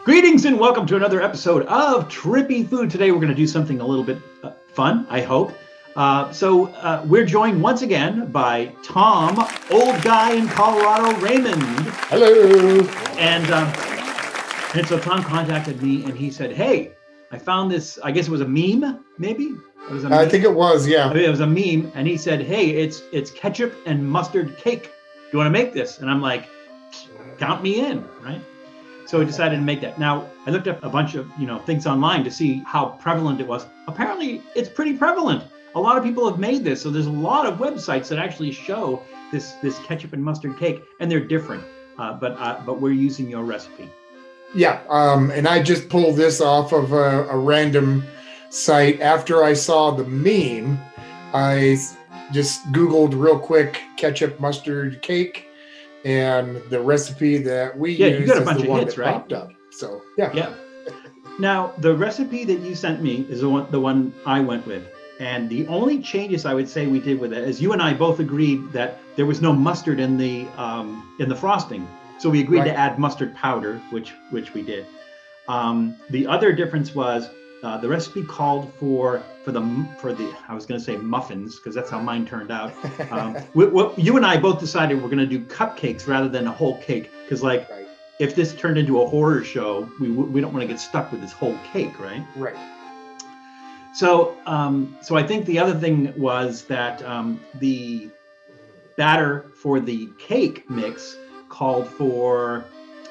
Greetings and welcome to another episode of Trippy Food. Today we're going to do something a little bit fun, I hope. We're joined once again by Tom, old guy in Colorado, Raymond. Hello. And so Tom contacted me and he said, hey, I found this, I guess it was a meme, maybe? It was a meme. I think it was, yeah. I mean, it was a meme. And he said, hey, it's ketchup and mustard cake. Do you want to make this? And I'm like, count me in, right? So I decided to make that. Now, I looked up a bunch of things online to see how prevalent it was. Apparently, it's pretty prevalent. A lot of people have made this. So there's a lot of websites that actually show this ketchup and mustard cake, and they're different. But we're using your recipe. Yeah, and I just pulled this off of a random site. After I saw the meme, I just Googled real quick ketchup mustard cake. And the recipe that we used you got a is bunch the of one hits, that right? popped up. So yeah. Now the recipe that you sent me is the one I went with, and the only changes I would say we did with it is you and I both agreed that there was no mustard in the frosting, so we agreed to add mustard powder, which we did. The other difference was the recipe called for the I was going to say muffins because that's how mine turned out. You and I both decided we're going to do cupcakes rather than a whole cake because if this turned into a horror show, we don't want to get stuck with this whole cake, right? Right. So I think the other thing was that the batter for the cake mix called for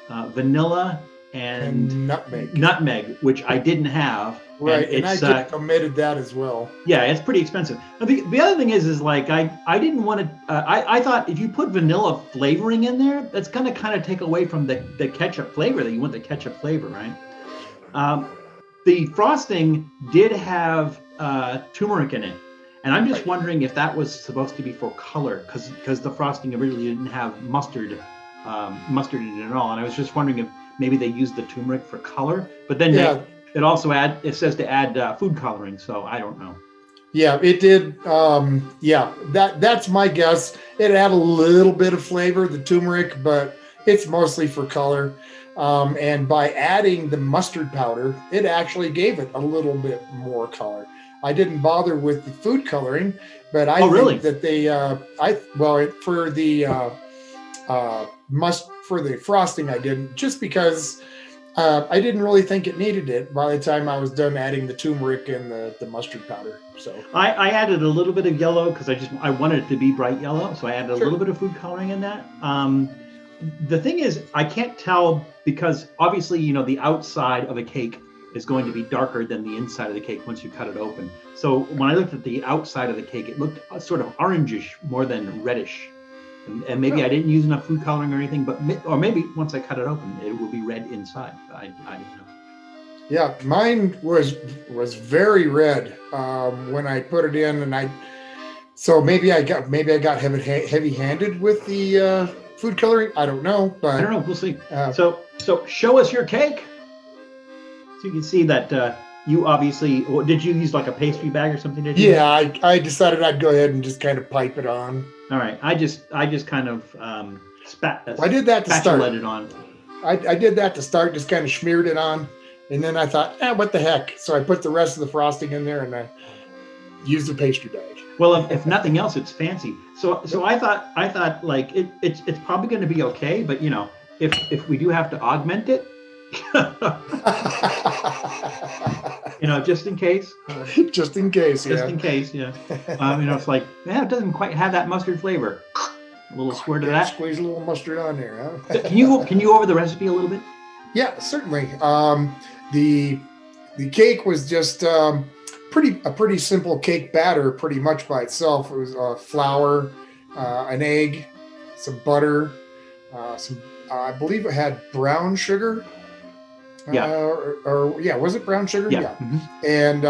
vanilla and nutmeg, which I didn't have. Right, and I just omitted that as well. Yeah, it's pretty expensive. Now, the other thing is like I didn't want to. I thought if you put vanilla flavoring in there, that's going to kind of take away from the ketchup flavor that you want the ketchup flavor, right? The frosting did have turmeric in it, and I'm just wondering if that was supposed to be for color, because the frosting originally didn't have mustard in it at all, and I was just wondering if maybe they used the turmeric for color, but then it also says to add food coloring, so I don't know. Yeah, it did. That's my guess. It had a little bit of flavor, the turmeric, but it's mostly for color. And by adding the mustard powder, it actually gave it a little bit more color. I didn't bother with the food coloring, but I think that they for the frosting I didn't, just because I didn't really think it needed it by the time I was done adding the turmeric and the mustard powder. So I added a little bit of yellow because I wanted it to be bright yellow, so I added a little bit of food coloring in that. The thing is, I can't tell because obviously the outside of a cake is going to be darker than the inside of the cake once you cut it open. So when I looked at the outside of the cake, it looked sort of orangish more than reddish. And maybe I didn't use enough food coloring or anything, or maybe once I cut it open, it will be red inside. I don't know. Yeah, mine was very red when I put it in, and so maybe I got heavy-handed with the food coloring. I don't know, but I don't know. We'll see. So show us your cake, so you can see that. You obviously, did you use like a pastry bag or something? Yeah, I decided I'd go ahead and just kind of pipe it on. All right, I just kind of I did that to start. Let it on. I did that to start, just kind of smeared it on, and then I thought, what the heck? So I put the rest of the frosting in there, and I used a pastry bag. Well, if nothing else, it's fancy. So I thought like it's probably going to be okay, but if we do have to augment it. Just in case. Just in case, yeah. Just in case, yeah. It's like, it doesn't quite have that mustard flavor. A little squirt of that. Squeeze a little mustard on there, huh? Can you go over the recipe a little bit? Yeah, certainly. The cake was just a pretty simple cake batter, pretty much by itself. It was flour, an egg, some butter, I believe it had brown sugar. Was it brown sugar? Yeah. Mm-hmm. And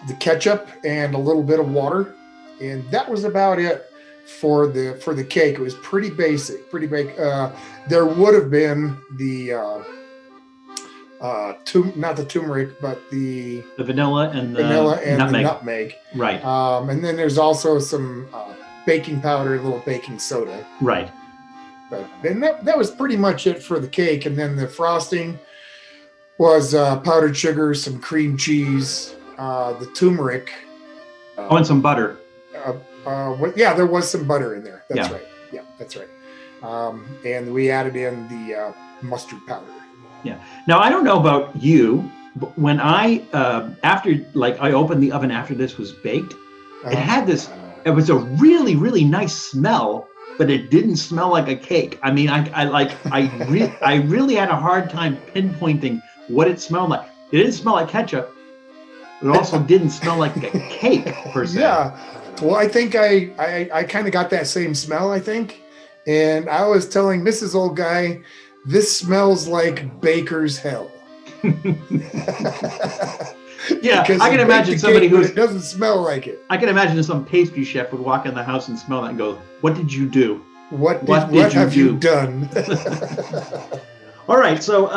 the ketchup and a little bit of water, and that was about it for the cake. It was pretty basic, there would have been the not the turmeric, but the vanilla and the nutmeg. Right. And then there's also some baking powder, a little baking soda. Right. But then that was pretty much it for the cake. And then the frosting, was powdered sugar, some cream cheese, the turmeric. Oh, and some butter. Yeah, there was some butter in there. That's Yeah. right. Yeah, that's right. And we added in the mustard powder. Yeah. Now I don't know about you, but when I I opened the oven after this was baked, it had this. It was a really, really nice smell, but it didn't smell like a cake. I mean, I really had a hard time pinpointing what it smelled like. It didn't smell like ketchup. It also didn't smell like a cake per se. Yeah. Well, I think I kind of got that same smell, I think. And I was telling Mrs. Old Guy, this smells like baker's hell. Yeah, Because I can imagine somebody it doesn't smell like it. I can imagine some pastry chef would walk in the house and smell that and go, "What did you do? What have you done?" All right, so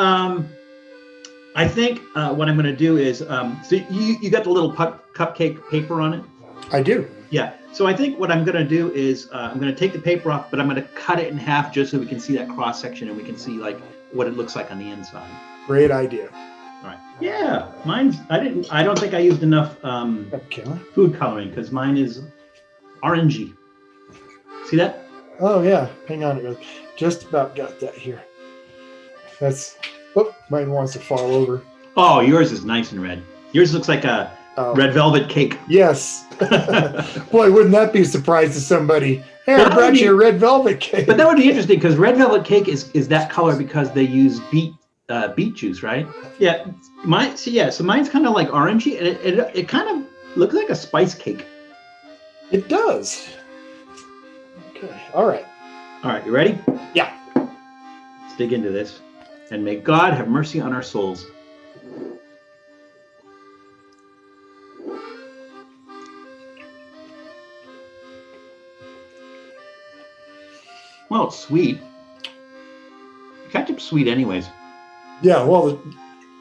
I think what I'm going to do is, so you got the little cupcake paper on it? I do. Yeah. So I think what I'm going to do is I'm going to take the paper off, but I'm going to cut it in half just so we can see that cross section and we can see like what it looks like on the inside. Great idea. All right. Yeah, I don't think I used enough food coloring because mine is orangey. See that? Oh yeah. Hang on. Just about got that here. Mine wants to fall over. Oh, yours is nice and red. Yours looks like a red velvet cake. Yes. Boy, wouldn't that be a surprise to somebody? Hey, I brought you a red velvet cake. But that would be interesting because red velvet cake is that color because they use beet juice, right? Yeah. So mine's kind of like orangey, and it kind of looks like a spice cake. It does. Okay. All right. All right. You ready? Yeah. Let's dig into this, and may God have mercy on our souls. Well, it's sweet. Ketchup's sweet anyways. Yeah, well,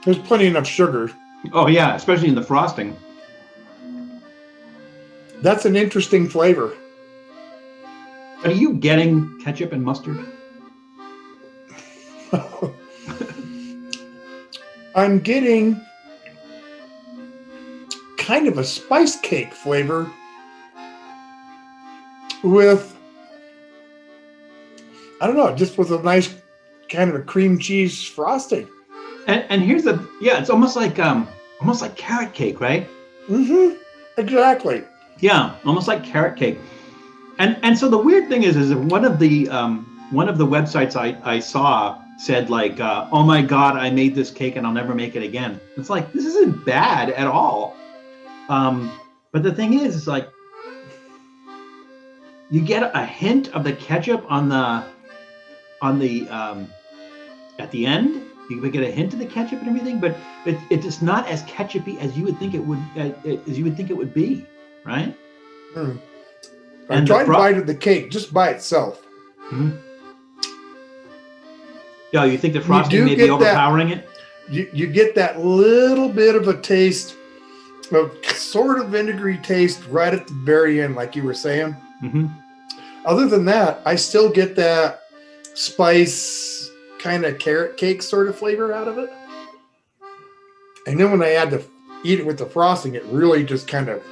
there's plenty enough sugar. Oh, yeah, especially in the frosting. That's an interesting flavor. Are you getting ketchup and mustard? I'm getting kind of a spice cake flavor with, I don't know, just with a nice kind of a cream cheese frosting. And here's it's almost like carrot cake, right? Mm-hmm. Exactly. Yeah, almost like carrot cake. And so the weird thing is that one of the websites I saw said like, oh my God, I made this cake and I'll never make it again. It's like, this isn't bad at all. But the thing is, it's like, you get a hint of the ketchup at the end. You get a hint of the ketchup and everything, but it's not as ketchupy as you would think it would be, right? Mm. I'm trying to bite the cake just by itself. Mm-hmm. Yeah, you think the frosting may be overpowering it? You get that little bit of a taste, of sort of vinegary taste right at the very end, like you were saying. Mm-hmm. Other than that, I still get that spice kind of carrot cake sort of flavor out of it. And then when I eat it with the frosting, it really just kind of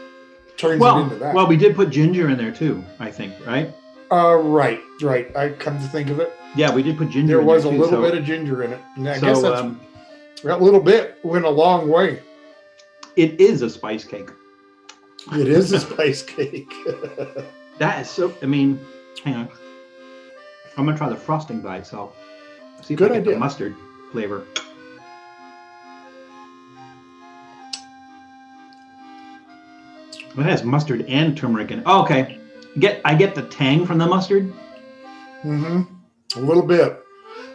turns it into that. Well, we did put ginger in there too, I think, right? Right. I come to think of it. Yeah, we did put ginger there in there. There was a little bit of ginger in it. And I guess that little bit went a long way. It is a spice cake. It is a spice cake. That is so, I mean, hang on. I'm going to try the frosting by itself. See if Good I get idea. the mustard flavor. Well, it has mustard and turmeric in it. Oh, okay. I get the tang from the mustard. Mm-hmm. A little bit.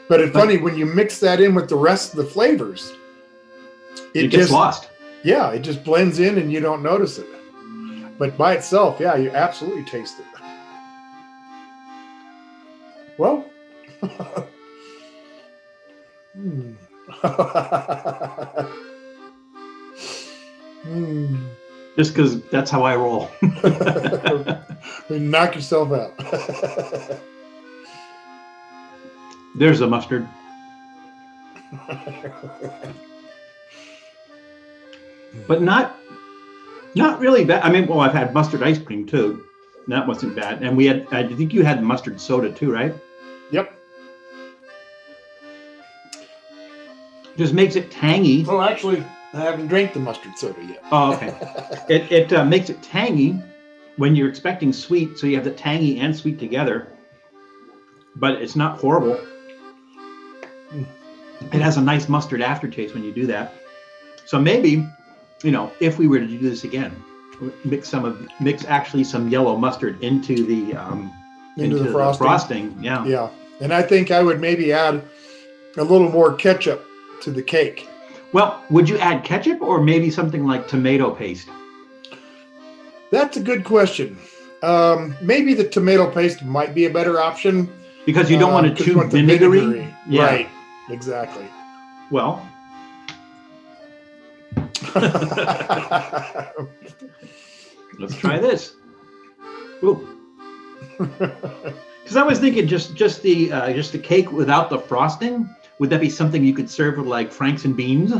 But it's funny, when you mix that in with the rest of the flavors, it gets lost. Yeah, it just blends in and you don't notice it. But by itself, yeah, you absolutely taste it. Well, Just because that's how I roll. Knock yourself out. There's a mustard. but not really bad. I mean, well, I've had mustard ice cream too. That wasn't bad. And we had, I think you had mustard soda too, right? Yep. Just makes it tangy. Well, actually, I haven't drank the mustard soda yet. Oh, okay. It makes it tangy when you're expecting sweet, so you have the tangy and sweet together. But it's not horrible. It has a nice mustard aftertaste when you do that. So maybe, you know, if we were to do this again, mix actually some yellow mustard into the frosting. Yeah. Yeah. And I think I would maybe add a little more ketchup to the cake. Well, would you add ketchup or maybe something like tomato paste? That's a good question. Maybe the tomato paste might be a better option. Because you don't want it too vinegary. Yeah. Right. Exactly. Well. Let's try this. Ooh. Because I was thinking just the cake without the frosting. Would that be something you could serve with like Franks and beans?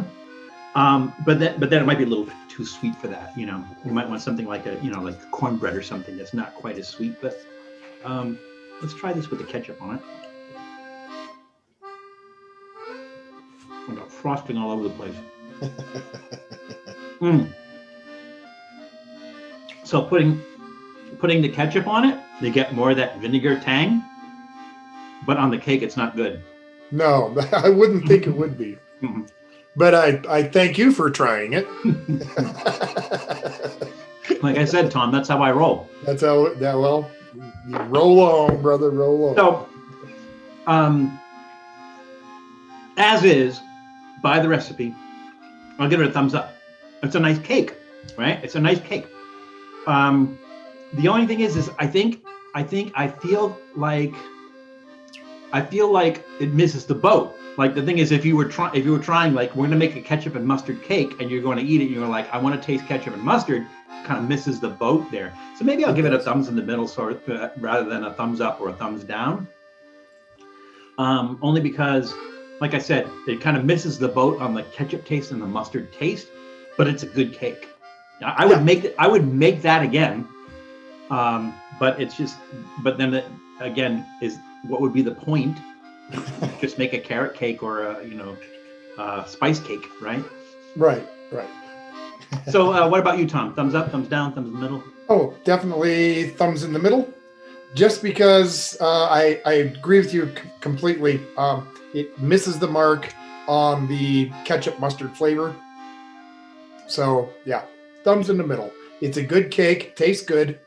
But then it might be a little bit too sweet for that. You know, you might want something like like cornbread or something that's not quite as sweet. But let's try this with the ketchup on it. I got frosting all over the place. So putting the ketchup on it, you get more of that vinegar tang. But on the cake, it's not good. No, I wouldn't think it would be. But I thank you for trying it. Like I said, Tom, that's how I roll. That's how you roll on, brother, roll on. So, as is, by the recipe, I'll give it a thumbs up. It's a nice cake, right? It's a nice cake. The only thing is I feel like it misses the boat. Like the thing is, if you were trying, like we're gonna make a ketchup and mustard cake, and you're going to eat it, and you're like, I want to taste ketchup and mustard, kind of misses the boat there. So maybe I'll give it a thumbs in the middle, sort of, rather than a thumbs up or a thumbs down. Only because, like I said, it kind of misses the boat on the ketchup taste and the mustard taste, but it's a good cake. I would make that again. But it's just, but then it, again, is what would be the point? Just make a carrot cake or a spice cake, right? Right. So what about you, Tom? Thumbs up, thumbs down, thumbs in the middle? Oh, definitely thumbs in the middle. Just because I agree with you completely. It misses the mark on the ketchup mustard flavor. So yeah, thumbs in the middle. It's a good cake, tastes good,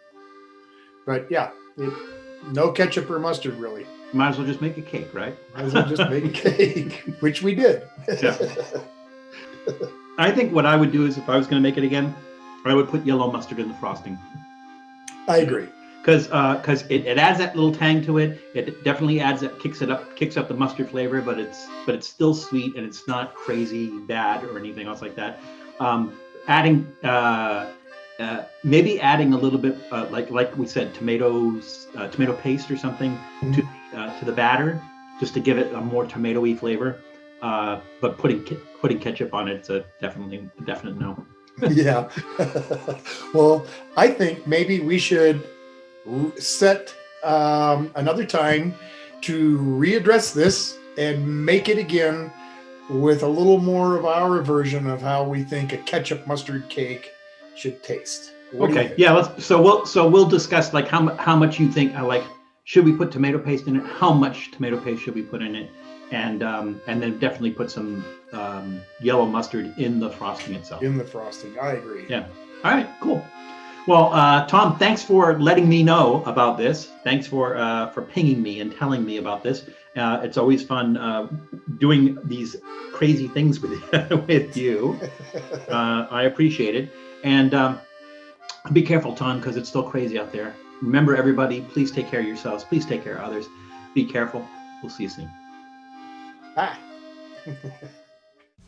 but yeah, no ketchup or mustard really. Might as well just make a cake, right? Might as well just make a cake, which we did. Yeah. I think what I would do is, if I was going to make it again, I would put yellow mustard in the frosting. I agree. Because it adds that little tang to it. It definitely kicks up the mustard flavor, but it's still sweet and it's not crazy bad or anything else like that. Maybe adding a little bit, like we said, tomato paste or something to the batter, just to give it a more tomatoey flavor. But putting ketchup on it's a definite no. Yeah. Well, I think maybe we should set another time to readdress this and make it again with a little more of our version of how we think a ketchup mustard cake should taste. Okay. Yeah. We'll discuss like how much you think. Should we put tomato paste in it? How much tomato paste should we put in it? And then definitely put some yellow mustard in the frosting itself. In the frosting, I agree. Yeah. All right. Cool. Well, Tom, thanks for letting me know about this. Thanks for pinging me and telling me about this. It's always fun doing these crazy things with you. I appreciate it. And be careful, Tom, because it's still crazy out there. Remember, everybody, please take care of yourselves. Please take care of others. Be careful. We'll see you soon. Bye.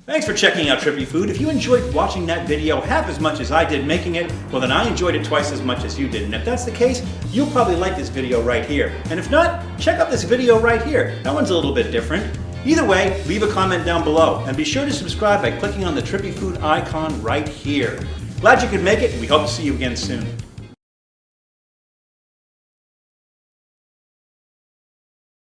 Thanks for checking out Trippy Food. If you enjoyed watching that video half as much as I did making it, well then I enjoyed it twice as much as you did. And if that's the case, you'll probably like this video right here. And if not, check out this video right here. That one's a little bit different. Either way, leave a comment down below and be sure to subscribe by clicking on the Trippy Food icon right here. Glad you could make it, and we hope to see you again soon.